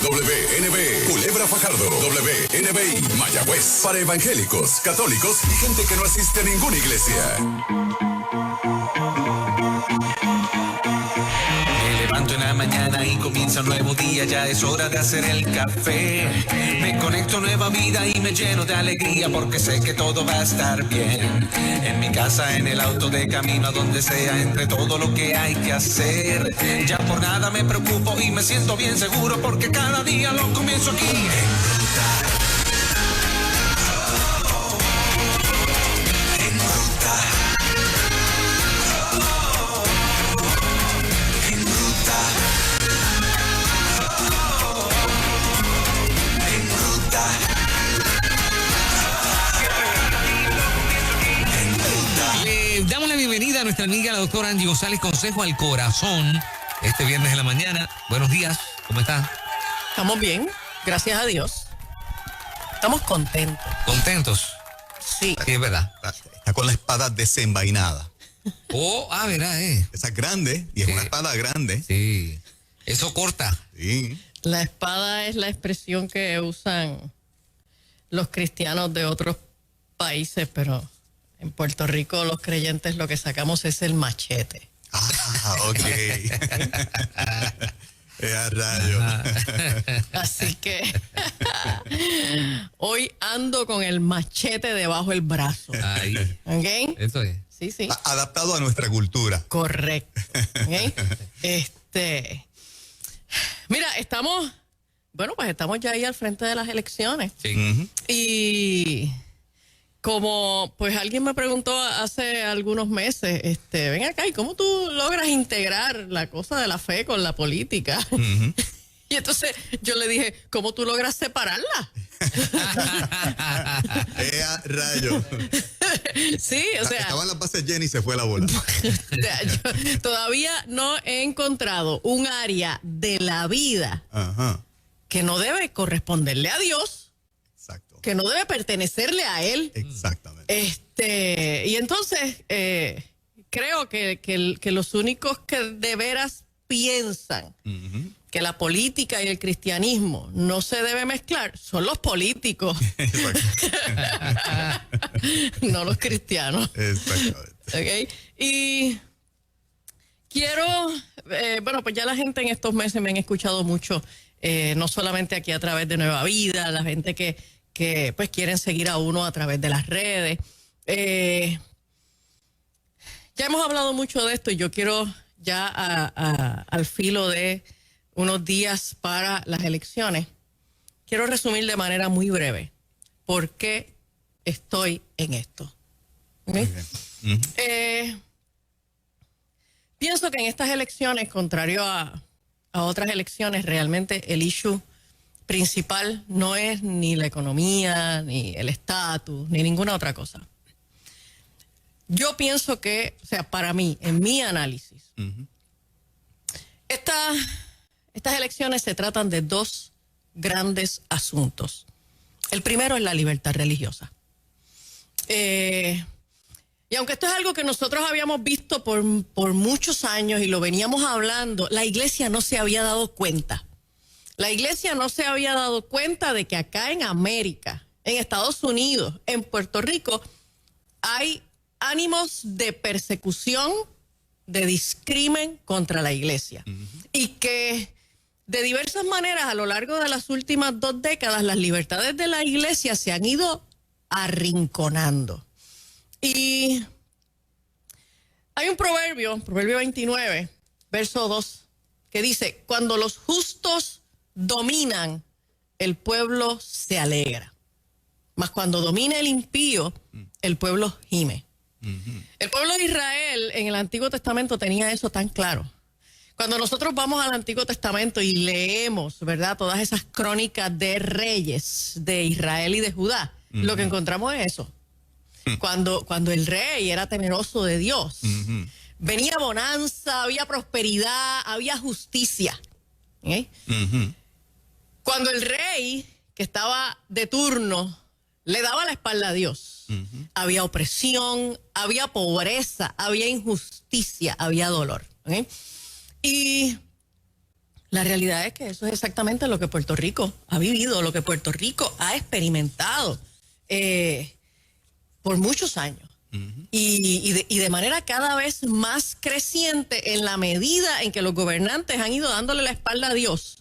WNB, Culebra Fajardo, WNBI, Mayagüez. Para evangélicos, católicos y gente que no asiste a ninguna iglesia. Me levanto en la mañana y comienza un nuevo día, ya es hora de hacer el café. Me conecto a nueva vida y me lleno de alegría porque sé que todo va a estar bien. En mi casa, en el auto, de camino a donde sea, entre todo lo que hay que hacer. Ya por nada me preocupo y me siento bien seguro porque cada día lo comienzo aquí. Damos la bienvenida a nuestra amiga la doctora Angie González, Consejo al Corazón, este viernes de la mañana. Buenos días, ¿cómo está? Estamos bien, gracias a Dios. Estamos contentos. ¿Contentos? Sí. Sí, es verdad. Está con la espada desenvainada. Verá, Esa es grande y es Sí. una espada grande. Sí, eso corta. Sí. La espada es la expresión que usan los cristianos de otros países, pero en Puerto Rico los creyentes lo que sacamos es el machete. Ok. A rayo. Así que hoy ando con el machete debajo del brazo. Ahí, ¿Ok? eso es. Sí, sí. Adaptado a nuestra cultura. Correcto. ¿Ok? Mira, estamos ya ahí al frente de las elecciones. Sí. Ujú. Y como pues alguien me preguntó hace algunos meses, ven acá, ¿y cómo tú logras integrar la cosa de la fe con la política? Ujú. Y entonces yo le dije, ¿cómo tú logras separarla? A rayo. Sí, o sea, Estaban las bases llenas y se fue la bola. o sea, yo todavía no he encontrado un área de la vida Ajá. que no debe corresponderle a Dios, Exacto. que no debe pertenecerle a Él. Exactamente. Y entonces creo que los únicos que de veras piensan Ujú. que la política y el cristianismo no se debe mezclar son los políticos, Exacto. no los cristianos. Exactamente. ¿Ok? Y quiero, pues ya la gente en estos meses me han escuchado mucho, no solamente aquí a través de Nueva Vida, la gente que pues quieren seguir a uno a través de las redes. Ya hemos hablado mucho de esto y yo quiero ya al filo de unos días para las elecciones, quiero resumir de manera muy breve por qué estoy en esto. ¿Ok? Muy bien. Ujú. Pienso que en estas elecciones, contrario a otras elecciones, realmente el issue principal no es ni la economía, ni el estatus, ni ninguna otra cosa. Yo pienso que, o sea, para mí, en mi análisis, Ujú. estas elecciones se tratan de dos grandes asuntos. El primero es la libertad religiosa. Y aunque esto es algo que nosotros habíamos visto por muchos años y lo veníamos hablando, la iglesia no se había dado cuenta. La iglesia no se había dado cuenta de que acá en América, en Estados Unidos, en Puerto Rico, hay ánimos de persecución, de discrimen contra la iglesia. Y que de diversas maneras a lo largo de las últimas 2 décadas las libertades de la iglesia se han ido arrinconando. Y hay un proverbio 29, verso 2, que dice, cuando los justos dominan, el pueblo se alegra. Mas cuando domina el impío, el pueblo gime. El pueblo de Israel en el Antiguo Testamento tenía eso tan claro. Cuando nosotros vamos al Antiguo Testamento y leemos, ¿verdad?, todas esas crónicas de reyes de Israel y de Judá, lo que encontramos es eso. Cuando el rey era temeroso de Dios, venía bonanza, había prosperidad, había justicia. ¿Okay? Cuando el rey, que estaba de turno, le daba la espalda a Dios, había opresión, había pobreza, había injusticia, había dolor. ¿Okay? Y La realidad es que eso es exactamente lo que Puerto Rico ha vivido, lo que Puerto Rico ha experimentado por muchos años. Y de manera cada vez más creciente en la medida en que los gobernantes han ido dándole la espalda a Dios,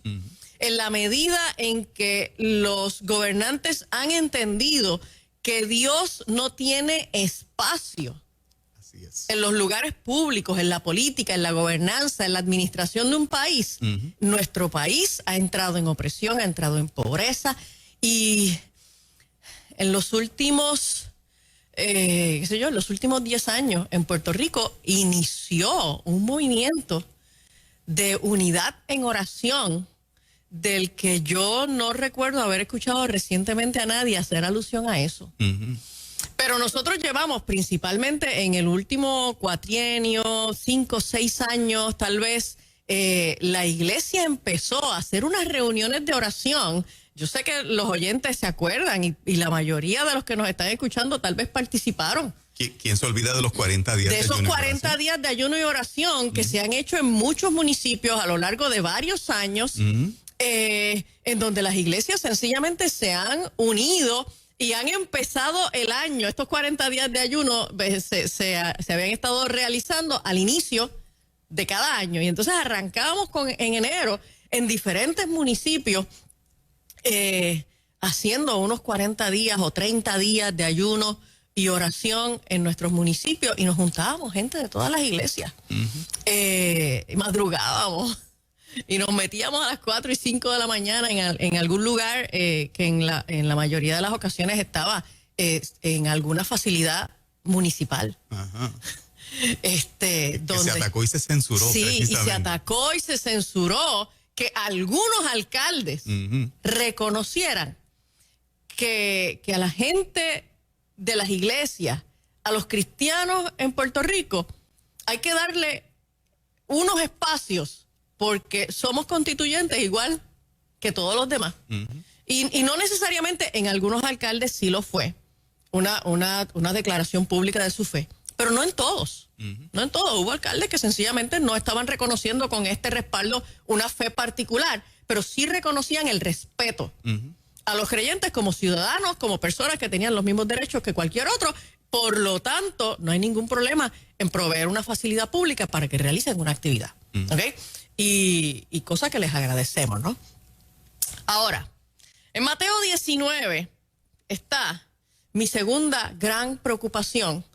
en la medida en que los gobernantes han entendido que Dios no tiene espacio Así es. en los lugares públicos, en la política, en la gobernanza, en la administración de un país. Nuestro país ha entrado en opresión, ha entrado en pobreza, y en los últimos, en los últimos 10 años en Puerto Rico inició un movimiento de unidad en oración del que yo no recuerdo haber escuchado recientemente a nadie hacer alusión a eso. Pero nosotros llevamos principalmente en el último cuatrienio, 5 o 6 años, tal vez, la iglesia empezó a hacer unas reuniones de oración. Yo sé que los oyentes se acuerdan y la mayoría de los que nos están escuchando tal vez participaron. ¿Quién se olvida de los 40 días De esos ayuno y 40 oración? días de ayuno y oración que se han hecho en muchos municipios a lo largo de varios años, en donde las iglesias sencillamente se han unido y han empezado el año. Estos 40 días de ayuno se habían estado realizando al inicio de cada año, y entonces arrancábamos en enero en diferentes municipios haciendo unos 40 días o 30 días de ayuno y oración en nuestros municipios, y nos juntábamos gente de todas las iglesias, y madrugábamos y nos metíamos a las 4 y 5 de la mañana en algún lugar que en la mayoría de las ocasiones estaba en alguna facilidad municipal. Ajá. Donde se atacó y se censuró. Sí, y precisamente. se atacó y se censuró que algunos alcaldes reconocieran que a la gente de las iglesias, a los cristianos en Puerto Rico, hay que darle unos espacios porque somos constituyentes igual que todos los demás. Y no necesariamente en algunos alcaldes sí lo fue, una declaración pública de su fe, pero no en todos. No en todos. Hubo alcaldes que sencillamente no estaban reconociendo con este respaldo una fe particular, pero sí reconocían el respeto a los creyentes como ciudadanos, como personas que tenían los mismos derechos que cualquier otro. Por lo tanto, no hay ningún problema en proveer una facilidad pública para que realicen una actividad. ¿Ok? Y cosa que les agradecemos, ¿no? Ahora, en Mateo 19 está mi segunda gran preocupación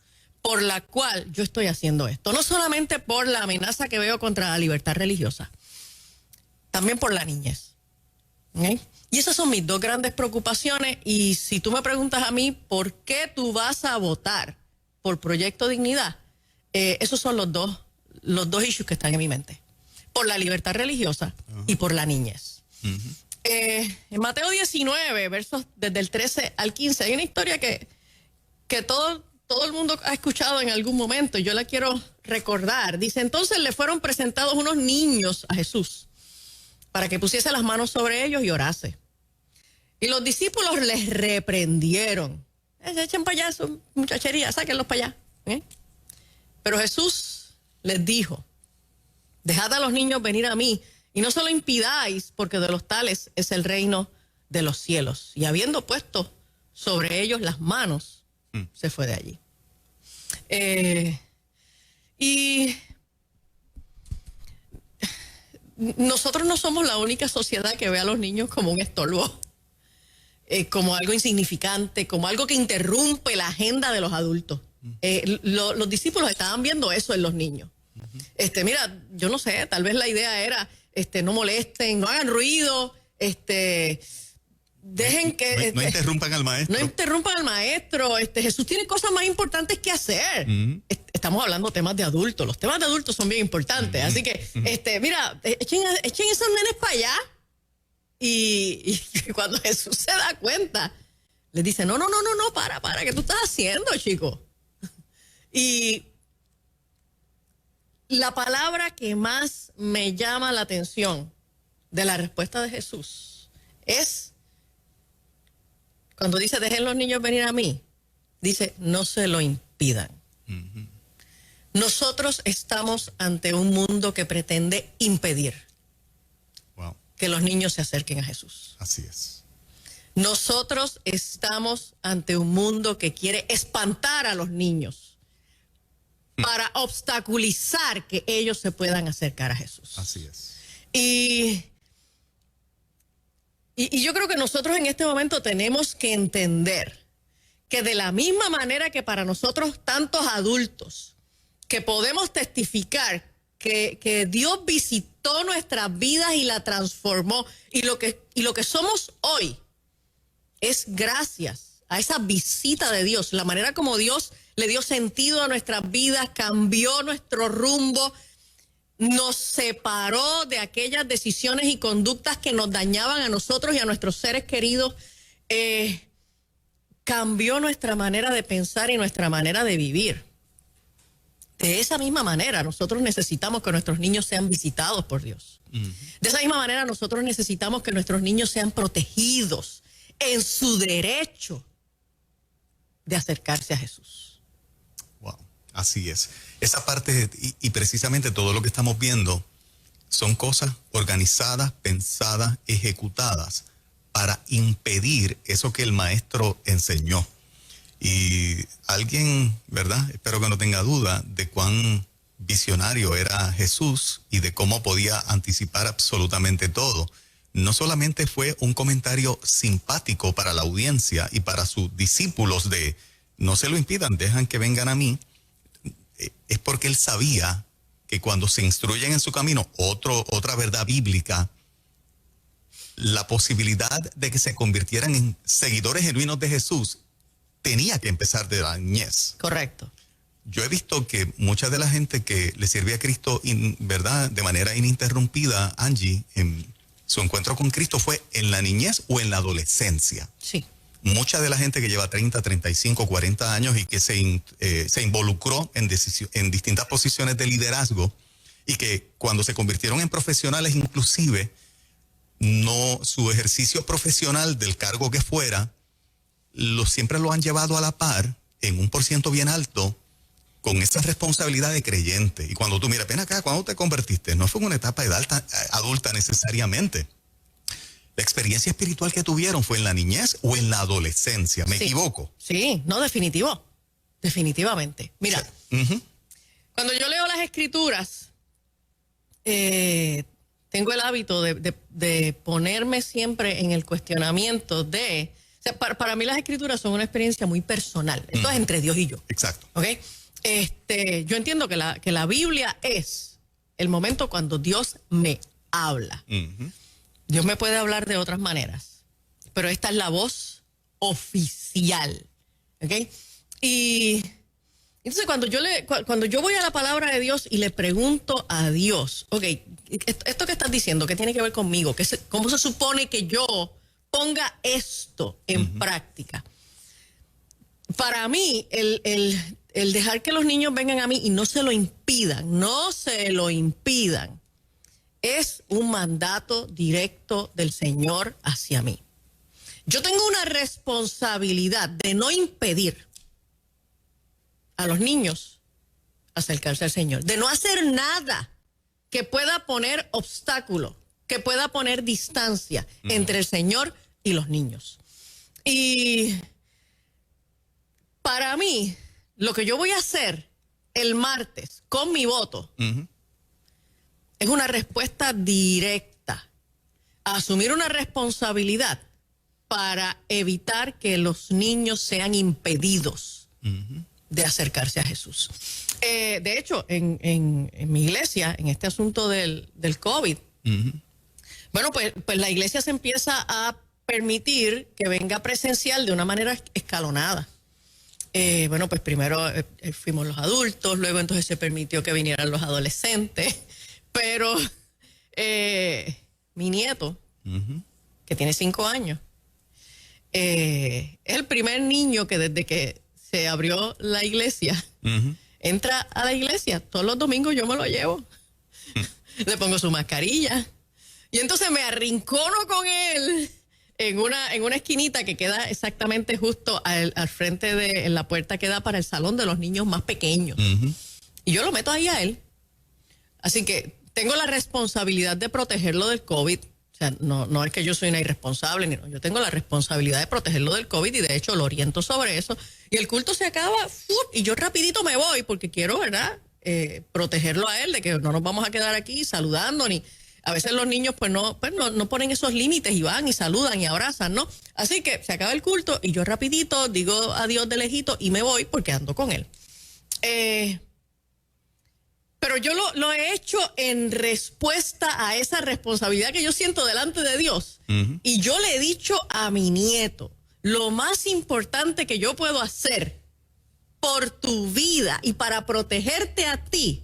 por la cual yo estoy haciendo esto. No solamente por la amenaza que veo contra la libertad religiosa, también por la niñez. ¿Okay? Y esas son mis dos grandes preocupaciones. Y si tú me preguntas a mí por qué tú vas a votar por Proyecto Dignidad, esos son los dos issues que están en mi mente. Por la libertad religiosa y por la niñez. En Mateo 19, versos desde el 13 al 15, hay una historia que todo el mundo ha escuchado en algún momento. Yo la quiero recordar. Dice, entonces le fueron presentados unos niños a Jesús para que pusiese las manos sobre ellos y orase. Y los discípulos les reprendieron. Echen para allá su muchachería, sáquenlos para allá. Pero Jesús les dijo, dejad a los niños venir a mí y no se lo impidáis, porque de los tales es el reino de los cielos. Y habiendo puesto sobre ellos las manos, se fue de allí. Y nosotros no somos la única sociedad que ve a los niños como un estorbo, como algo insignificante, como algo que interrumpe la agenda de los adultos. Los discípulos estaban viendo eso en los niños. Mira, yo no sé, tal vez la idea era, no molesten, no hagan ruido, dejen que... No interrumpan al maestro. No interrumpan al maestro. Jesús tiene cosas más importantes que hacer. Estamos hablando de temas de adultos. Los temas de adultos son bien importantes. Así que, mira, echen esos nenes para allá. Y cuando Jesús se da cuenta, les dice, no, para, ¿qué tú estás haciendo, chico? Y la palabra que más me llama la atención de la respuesta de Jesús es cuando dice, dejen los niños venir a mí, dice, no se lo impidan. Nosotros estamos ante un mundo que pretende impedir que los niños se acerquen a Jesús. Así es. Nosotros estamos ante un mundo que quiere espantar a los niños para obstaculizar que ellos se puedan acercar a Jesús. Así es. Y yo creo que nosotros en este momento tenemos que entender que de la misma manera que para nosotros tantos adultos que podemos testificar que Dios visitó nuestras vidas y la transformó, y lo que somos hoy es gracias a esa visita de Dios, la manera como Dios le dio sentido a nuestras vidas, cambió nuestro rumbo, nos separó de aquellas decisiones y conductas que nos dañaban a nosotros y a nuestros seres queridos, cambió nuestra manera de pensar y nuestra manera de vivir. De esa misma manera, nosotros necesitamos que nuestros niños sean visitados por Dios. De esa misma manera, nosotros necesitamos que nuestros niños sean protegidos en su derecho de acercarse a Jesús. Wow, así es. Esa parte, y precisamente todo lo que estamos viendo, son cosas organizadas, pensadas, ejecutadas para impedir eso que el maestro enseñó. Y alguien, ¿verdad? Espero que no tenga duda de cuán visionario era Jesús y de cómo podía anticipar absolutamente todo. No solamente fue un comentario simpático para la audiencia y para sus discípulos de no se lo impidan, dejan que vengan a mí. Es porque él sabía que cuando se instruyen en su camino, otra verdad bíblica, la posibilidad de que se convirtieran en seguidores genuinos de Jesús tenía que empezar de la niñez. Correcto. Yo he visto que mucha de la gente que le sirve a Cristo, ¿verdad?, de manera ininterrumpida, Angie, en su encuentro con Cristo fue en la niñez o en la adolescencia. Sí. Mucha de la gente que lleva 30, 35, 40 años y que se involucró en distintas posiciones de liderazgo y que cuando se convirtieron en profesionales inclusive, su ejercicio profesional del cargo que fuera, siempre lo han llevado a la par en un % bien alto con esa responsabilidad de creyente. Y cuando tú miras, ven acá, ¿cuándo te convertiste? No fue en una etapa adulta necesariamente. La experiencia espiritual que tuvieron fue en la niñez o en la adolescencia. ¿Me equivoco? Sí, no, definitivamente. Mira, cuando yo leo las escrituras, tengo el hábito de ponerme siempre en el cuestionamiento de... O sea, para mí las escrituras son una experiencia muy personal. Esto es entre Dios y yo. Exacto. ¿Ok? Yo entiendo que la Biblia es el momento cuando Dios me habla. Dios me puede hablar de otras maneras, pero esta es la voz oficial. ¿Ok? Y entonces cuando yo voy a la palabra de Dios y le pregunto a Dios, ok, esto que estás diciendo, ¿qué tiene que ver conmigo? ¿Cómo se supone que yo ponga esto en práctica? Para mí, el dejar que los niños vengan a mí y no se lo impidan, es un mandato directo del Señor hacia mí. Yo tengo una responsabilidad de no impedir a los niños acercarse al Señor, de no hacer nada que pueda poner obstáculo, que pueda poner distancia entre el Señor y los niños. Y para mí, lo que yo voy a hacer el martes con mi voto es una respuesta directa a asumir una responsabilidad para evitar que los niños sean impedidos de acercarse a Jesús. De hecho, en mi iglesia, en este asunto del COVID, bueno, pues la iglesia se empieza a permitir que venga presencial de una manera escalonada. Bueno, pues primero fuimos los adultos, luego entonces se permitió que vinieran los adolescentes, pero mi nieto, que tiene 5 años, es el primer niño que desde que se abrió la iglesia, entra a la iglesia. Todos los domingos yo me lo llevo. Le pongo su mascarilla. Y entonces me arrincono con él en una esquinita que queda exactamente justo al frente en la puerta que da para el salón de los niños más pequeños. Y yo lo meto ahí a él. Así que tengo la responsabilidad de protegerlo del COVID. O sea, no es que yo soy una irresponsable, no, yo tengo la responsabilidad de protegerlo del COVID y de hecho lo oriento sobre eso. Y el culto se acaba y yo rapidito me voy porque quiero, ¿verdad? Protegerlo a él de que no nos vamos a quedar aquí saludando ni... A veces los niños pues no ponen esos límites y van y saludan y abrazan, ¿no? Así que se acaba el culto y yo rapidito digo adiós de lejito y me voy porque ando con él. Pero yo lo he hecho en respuesta a esa responsabilidad que yo siento delante de Dios. Uh-huh. Y yo le he dicho a mi nieto, lo más importante que yo puedo hacer por tu vida y para protegerte a ti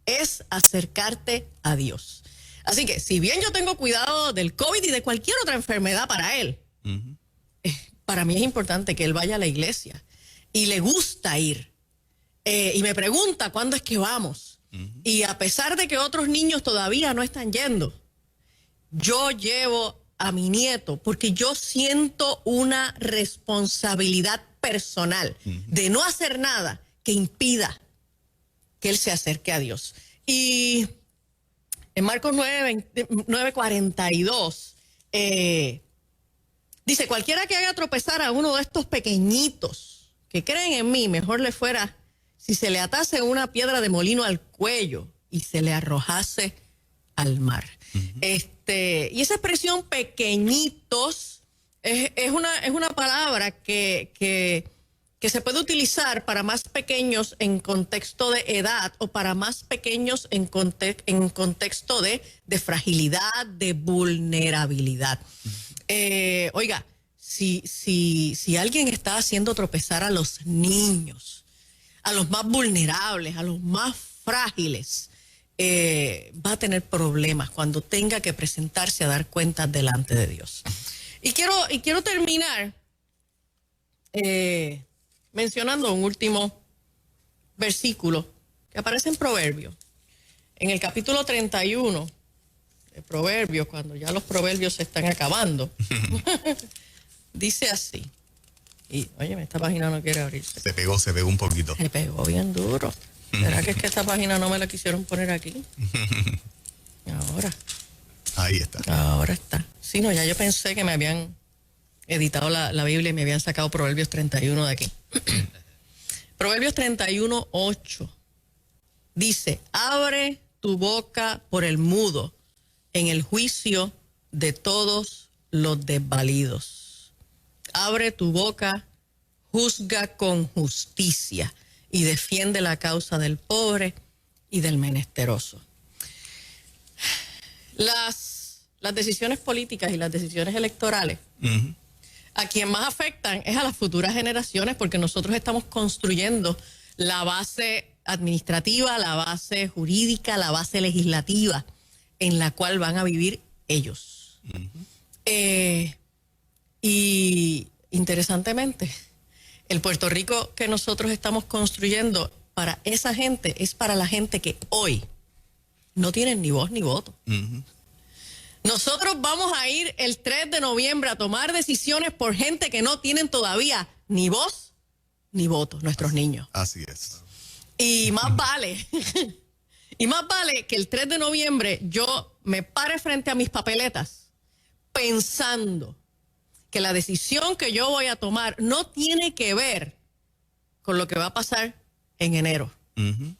es acercarte a Dios. Así que si bien yo tengo cuidado del COVID y de cualquier otra enfermedad para él, uh-huh, para mí es importante que él vaya a la iglesia y le gusta ir. Y me pregunta cuándo es que vamos. Uh-huh. Y a pesar de que otros niños todavía no están yendo, yo llevo a mi nieto porque yo siento una responsabilidad personal, uh-huh, de no hacer nada que impida que él se acerque a Dios. Y en Marcos 9:42 dice, cualquiera que haga tropezar a uno de estos pequeñitos que creen en mí, mejor le fuera si se le atase una piedra de molino al cuello y se le arrojase al mar. Uh-huh. Y esa expresión pequeñitos es una palabra que se puede utilizar para más pequeños en contexto de edad o para más pequeños en contexto de fragilidad, de vulnerabilidad. Oiga, si alguien está haciendo tropezar a los niños, a los más vulnerables, a los más frágiles, va a tener problemas cuando tenga que presentarse a dar cuentas delante de Dios. Y quiero terminar mencionando un último versículo que aparece en Proverbios. En el capítulo 31 de Proverbios, cuando ya los proverbios se están acabando, dice así. Y, oye, esta página no quiere abrirse. Se pegó un poquito. Se pegó bien duro. ¿Será que es que esta página no me la quisieron poner aquí? Ahora. Ahí está. Ahora está. Sí, no, ya yo pensé que me habían editado la Biblia y me habían sacado Proverbios 31 de aquí. Proverbios 31:8 dice, abre tu boca por el mudo en el juicio de todos los desvalidos. Abre tu boca, juzga con justicia y defiende la causa del pobre y del menesteroso. Las decisiones políticas y las decisiones electorales, uh-huh, a quien más afectan es a las futuras generaciones, porque nosotros estamos construyendo la base administrativa, la base jurídica, la base legislativa en la cual van a vivir ellos. Uh-huh. Y interesantemente, el Puerto Rico que nosotros estamos construyendo para esa gente es para la gente que hoy no tienen ni voz ni voto. Uh-huh. Nosotros vamos a ir el 3 de noviembre a tomar decisiones por gente que no tienen todavía ni voz ni voto, nuestros niños. Así es. Y más vale, que el 3 de noviembre yo me pare frente a mis papeletas pensando que la decisión que yo voy a tomar no tiene que ver con lo que va a pasar en enero. Uh-huh.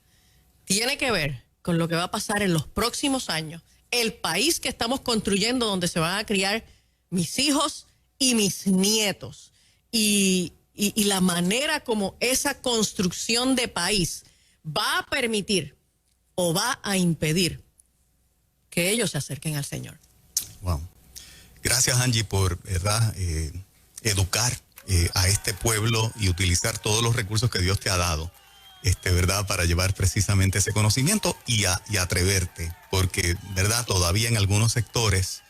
Tiene que ver con lo que va a pasar en los próximos años. El país que estamos construyendo donde se van a criar mis hijos y mis nietos. Y la manera como esa construcción de país va a permitir o va a impedir que ellos se acerquen al Señor. Wow. Gracias, Angie, por educar a este pueblo y utilizar todos los recursos que Dios te ha dado, ¿verdad? Para llevar precisamente ese conocimiento y atreverte, porque, ¿verdad? Todavía en algunos sectores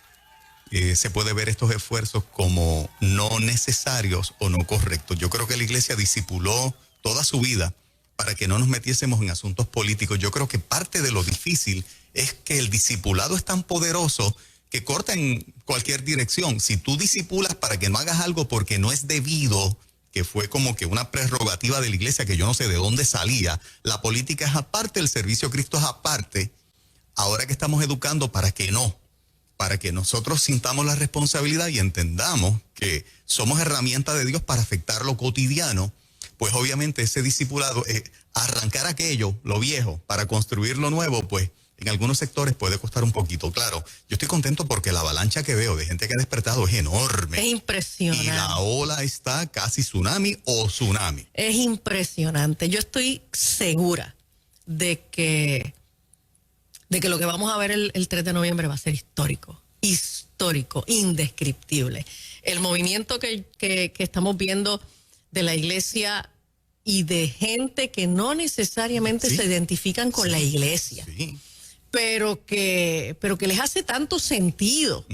se puede ver estos esfuerzos como no necesarios o no correctos. Yo creo que la iglesia discipuló toda su vida para que no nos metiésemos en asuntos políticos. Yo creo que parte de lo difícil es que el discipulado es tan poderoso que corta en cualquier dirección. Si tú discipulas para que no hagas algo porque no es debido, que fue como que una prerrogativa de la iglesia que yo no sé de dónde salía, la política es aparte, el servicio a Cristo es aparte. Ahora que estamos educando para que no, para que nosotros sintamos la responsabilidad y entendamos que somos herramienta de Dios para afectar lo cotidiano, pues obviamente ese discipulado, arrancar aquello, lo viejo, para construir lo nuevo, pues en algunos sectores puede costar un poquito. Claro, yo estoy contento porque la avalancha que veo de gente que ha despertado es enorme. Es impresionante. Y la ola está casi tsunami o tsunami. Es impresionante. Yo estoy segura de que lo que vamos a ver el 3 de noviembre va a ser histórico, indescriptible. El movimiento que estamos viendo de la iglesia y de gente que no necesariamente se identifican con la iglesia, pero que les hace tanto sentido.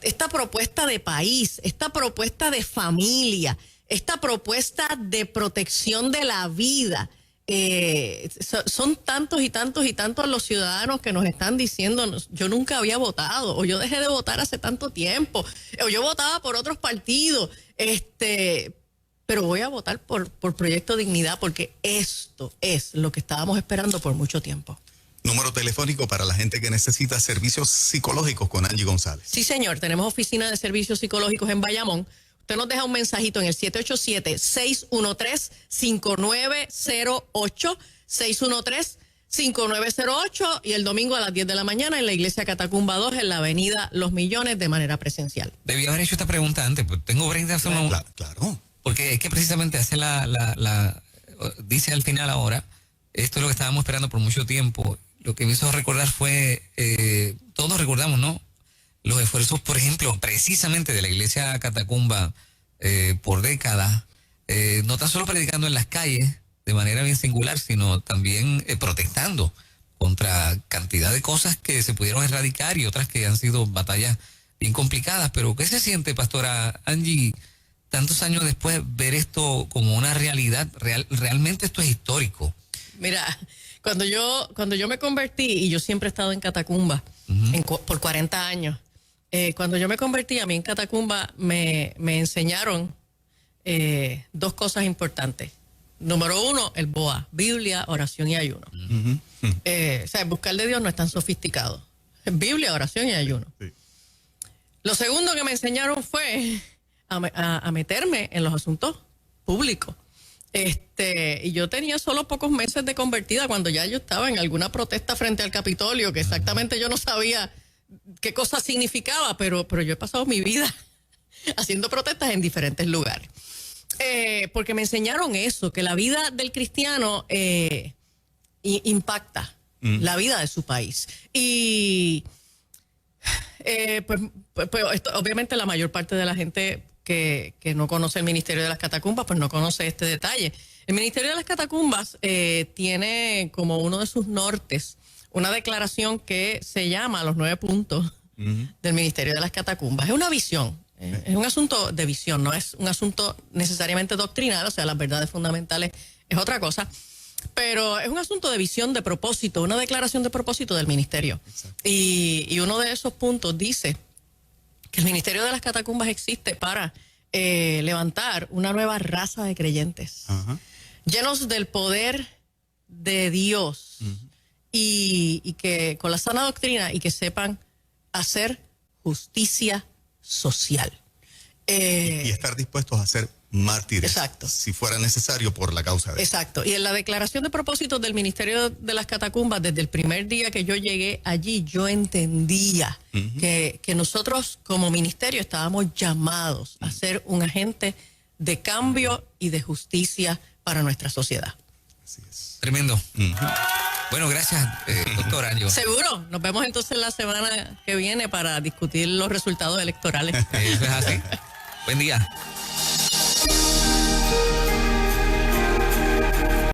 Esta propuesta de país, esta propuesta de familia, esta propuesta de protección de la vida. Son tantos y tantos y tantos los ciudadanos que nos están diciendo: yo nunca había votado, o yo dejé de votar hace tanto tiempo, o yo votaba por otros partidos, pero voy a votar por Proyecto Dignidad, porque esto es lo que estábamos esperando por mucho tiempo. Número telefónico para la gente que necesita servicios psicológicos con Angie González. Sí, señor, tenemos oficina de servicios psicológicos en Bayamón. Usted nos deja un mensajito en el 787-613-5908, 613-5908, y el domingo a las 10 de la mañana en la iglesia Catacumba 2, en la avenida Los Millones, de manera presencial. Debí haber hecho esta pregunta antes, pues tengo break de hacer una... Claro. Porque es que precisamente hace dice al final ahora, esto es lo que estábamos esperando por mucho tiempo. Lo que me hizo recordar fue, todos recordamos, ¿no?, los esfuerzos, por ejemplo, precisamente de la iglesia Catacumba por décadas, no tan solo predicando en las calles de manera bien singular, sino también protestando contra cantidad de cosas que se pudieron erradicar y otras que han sido batallas bien complicadas. Pero ¿qué se siente, pastora Angie, tantos años después, ver esto como una realidad? Realmente esto es histórico. Mira, cuando yo me convertí, y yo siempre he estado en Catacumba por 40 años, cuando yo me convertí, a mí en Catacumba me enseñaron dos cosas importantes. Número uno, el BOA, Biblia, oración y ayuno. O sea, buscar de Dios no es tan sofisticado. Biblia, oración y ayuno. Sí. Lo segundo que me enseñaron fue a meterme en los asuntos públicos. Y yo tenía solo pocos meses de convertida cuando ya yo estaba en alguna protesta frente al Capitolio, que exactamente yo no sabía qué cosa significaba, pero yo he pasado mi vida haciendo protestas en diferentes lugares. Porque me enseñaron eso, que la vida del cristiano impacta la vida de su país. Y pues obviamente la mayor parte de la gente que no conoce el Ministerio de las Catacumbas, pues no conoce este detalle. El Ministerio de las Catacumbas tiene como uno de sus nortes una declaración que se llama Los 9 puntos del Ministerio de las Catacumbas. Es una visión, es un asunto de visión, no es un asunto necesariamente doctrinal, o sea, las verdades fundamentales es otra cosa, pero es un asunto de visión, de propósito, una declaración de propósito del ministerio. Y uno de esos puntos dice que el Ministerio de las Catacumbas existe para levantar una nueva raza de creyentes, llenos del poder de Dios, y que con la sana doctrina, y que sepan hacer justicia social. Y estar dispuestos a ser mártires, exacto, si fuera necesario, por la causa de exacto. Y en la declaración de propósitos del Ministerio de las Catacumbas, desde el primer día que yo llegué allí, yo entendía que nosotros como ministerio estábamos llamados a ser un agente de cambio y de justicia para nuestra sociedad. Así es. Tremendo. Bueno, gracias, doctor Angie. Seguro. Nos vemos entonces la semana que viene para discutir los resultados electorales. Eso es así. Buen día.